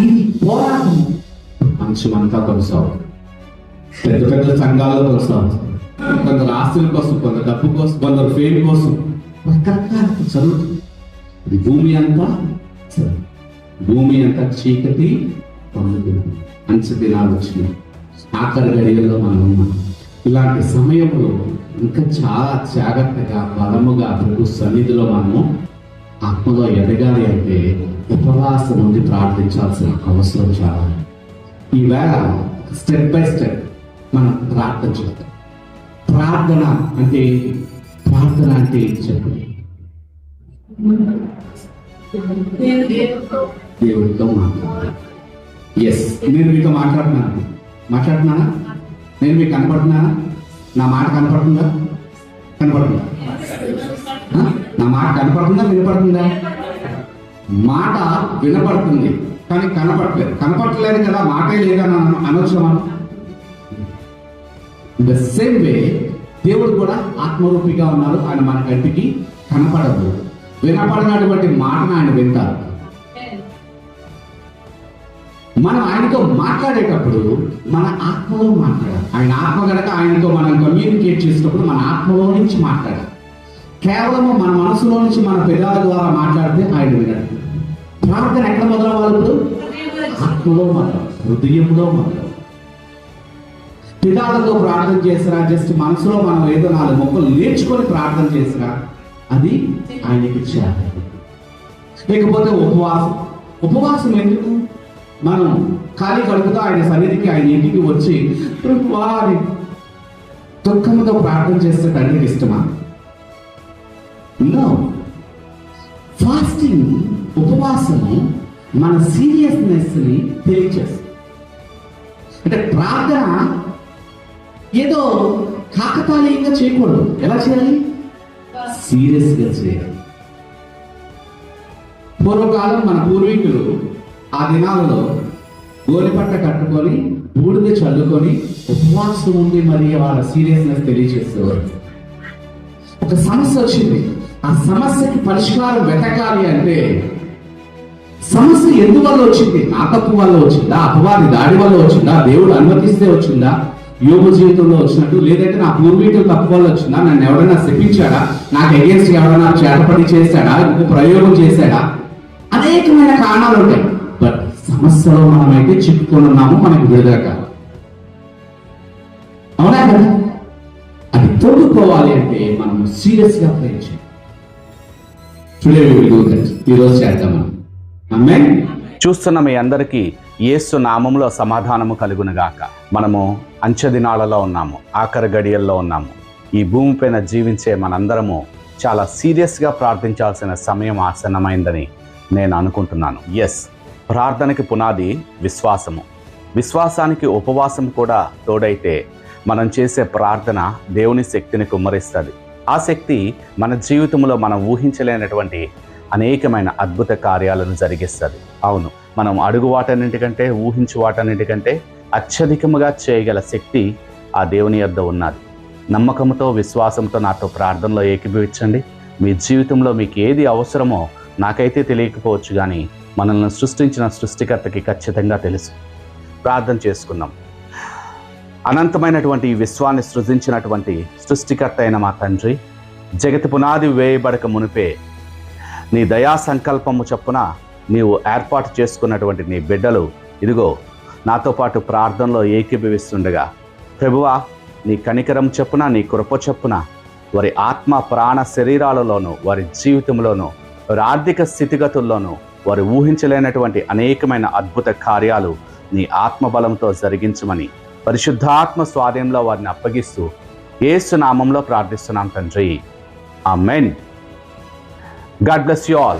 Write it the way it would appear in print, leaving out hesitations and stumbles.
ఇది పోరాటం మనుషులంతా కొనసాగుతుంది. పెద్ద పెద్ద సంఘాలలో కొనసాగుతుంది. కొందరు ఆస్తుల కోసం, కొందరు డబ్బు కోసం, కొందరు ఫేమ్ కోసం రకరకాల చదువుతుంది. భూమి అంతా చీకటి పొందుతుంది. మంచి దినాలు వచ్చినాయి. ఆఖరి గడియల్లో మనం ఉన్నాం. ఇలాంటి సమయంలో ఇంకా చాలా జాగ్రత్తగా బలముగా ప్రభు సన్నిధిలో మనము ఆత్మలో ఎదగాలి అంటే ఉపవాసం నుండి ప్రార్థించాల్సిన అవసరం చాలా. ఈవేళ స్టెప్ బై స్టెప్ మనం ప్రార్థన చేద్దాం. ప్రార్థన అంటే చెప్పండి. దేవుడితో మాట్లాడాలి. ఎస్, నేను మీతో మాట్లాడుతున్నానా? నేను మీకు కనపడుతున్నానా? నా మాట కనపడుతుందా? నా మాట కనపడుతుందా? వినపడుతుందా? మాట వినపడుతుంది కానీ కనపడలేదు కదా, మాటే లేదని అనొచ్చు మనం. ద సేమ్ వే దేవుడు కూడా ఆత్మరూపిగా ఉన్నారు. ఆయన మన కంటికి కనపడదు. వినపడినటువంటి మాటను ఆయన వింటారు. మనం ఆయనతో మాట్లాడేటప్పుడు మన ఆత్మలో మాట్లాడాలి. ఆయన ఆత్మ కనుక ఆయనతో మనం కమ్యూనికేట్ చేసేటప్పుడు మన ఆత్మలో నుంచి మాట్లాడాలి. కేవలం మన మనసులో నుంచి మన పెదాల ద్వారా మాట్లాడితే ఆయన వినడు. ప్రార్థన ఎక్కడ మొదలవ్వాలి? ఇప్పుడు ఆత్మలో మొదలవాలి, హృదయంలో మొదలవాలి. పెదాలతో ప్రార్థన చేసినా, జస్ట్ మనసులో మనం ఏదో 4 మొక్కలు నేర్చుకొని ప్రార్థన చేసినా అది ఆయనకి చేయాలి. లేకపోతే ఉపవాసం ఎందుకు? మనం ఖాళీ కడుపుతో ఆయన సన్నిధికి, ఆయన ఇంటికి వచ్చి వారి దుఃఖంతో ప్రార్థన చేస్తే తండ్రికి ఇష్టమా? నో. ఫాస్టింగ్, ఉపవాసము మన సీరియస్నెస్ ని తెలియజేస్తుంది. అంటే ప్రార్థన ఏదో కాకతాళీయంగా చేయకూడదు. ఎలా చేయాలి? సీరియస్ గా చేయాలి. పూర్వకాలం మన పూర్వీకులు ఆ దినాలలో గోలిపట్ట కట్టుకొని బూడిద చల్లుకొని ఉపవాసం ఉండి మరి వాళ్ళ సీరియస్నెస్ తెలియజేసేవారు. ఒక సమస్య వచ్చింది. ఆ సమస్యకి పరిష్కారం వెతకాలి అంటే సమస్య ఎందువల్ల వచ్చింది? నా తప్పు వల్ల వచ్చిందా? అపవాది దాడి వల్ల వచ్చిందా? దేవుడు అనుమతిస్తే వచ్చిందా? యోగ జీవితంలో వచ్చినట్టు, లేదంటే నా పూర్వీకులు తప్పు వల్ల వచ్చిందా? నన్ను ఎవరైనా శపించాడా? నాకు అగేన్స్ట్ ఎవరైనా చేతపడి చేశాడా? ఇంకో ప్రయోగం చేశాడా? అనేకమైన కారణాలు ఉంటాయి. బట్ సమస్యలో మనమైతే చిక్కుకొని ఉన్నాము. మనకు విడుదల కావాలి. అవునా కదా? అది తోడుకోవాలి అంటే మనం సీరియస్ గా ప్రే చేయాలి. ఈరోజు చేద్దాం. ఆమేన్. చూస్తున్న మీ అందరికీ యేసు నామములో సమాధానము కలుగునుగాక. మనము అంచె దినాలలో ఉన్నాము, ఆఖరి గడియల్లో ఉన్నాము. ఈ భూమిపైన జీవించే మనందరము చాలా సీరియస్గా ప్రార్థించాల్సిన సమయం ఆసన్నమైందని నేను అనుకుంటున్నాను. ఎస్, ప్రార్థనకి పునాది విశ్వాసము. విశ్వాసానికి ఉపవాసం కూడా తోడైతే మనం చేసే ప్రార్థన దేవుని శక్తిని కుమ్మరిస్తుంది. ఆ శక్తి మన జీవితంలో మనం ఊహించలేనటువంటి అనేకమైన అద్భుత కార్యాలను జరిగిస్తుంది. అవును, మనం అడుగు వాటన్నింటికంటే, ఊహించు వాటన్నింటికంటే అత్యధికముగా చేయగల శక్తి ఆ దేవుని యొద్ద ఉన్నది. నమ్మకంతో, విశ్వాసంతో నాతో ప్రార్థనలో ఏకీభవించండి. మీ జీవితంలో మీకు ఏది అవసరమో నాకైతే తెలియకపోవచ్చు, కానీ మనల్ని సృష్టించిన సృష్టికర్తకి ఖచ్చితంగా తెలుసు. ప్రార్థన చేసుకుందాం. అనంతమైనటువంటి ఈ విశ్వాన్ని సృజించినటువంటి సృష్టికర్త అయిన మా తండ్రి, జగతి పునాది వేయబడక మునిపే నీ దయా సంకల్పము చొప్పున నీవు ఏర్పాటు చేసుకున్నటువంటి నీ బిడ్డలు ఇదిగో నాతో పాటు ప్రార్థనలో ఏకీభవిస్తుండగా, ప్రభువా, నీ కనికరం చొప్పున, నీ కృప చొప్పున వారి ఆత్మ ప్రాణ శరీరాలలోనూ, వారి జీవితంలోనూ, వారి ఆర్థిక స్థితిగతుల్లోనూ వారు ఊహించలేనటువంటి అనేకమైన అద్భుత కార్యాలు నీ ఆత్మబలంతో జరిగించమని పరిశుద్ధాత్మ స్వాధీనంలో వారిని అప్పగిస్తూ యేసు నామంలో ప్రార్థిస్తున్నాం తండ్రి. ఆమేన్. God bless you all.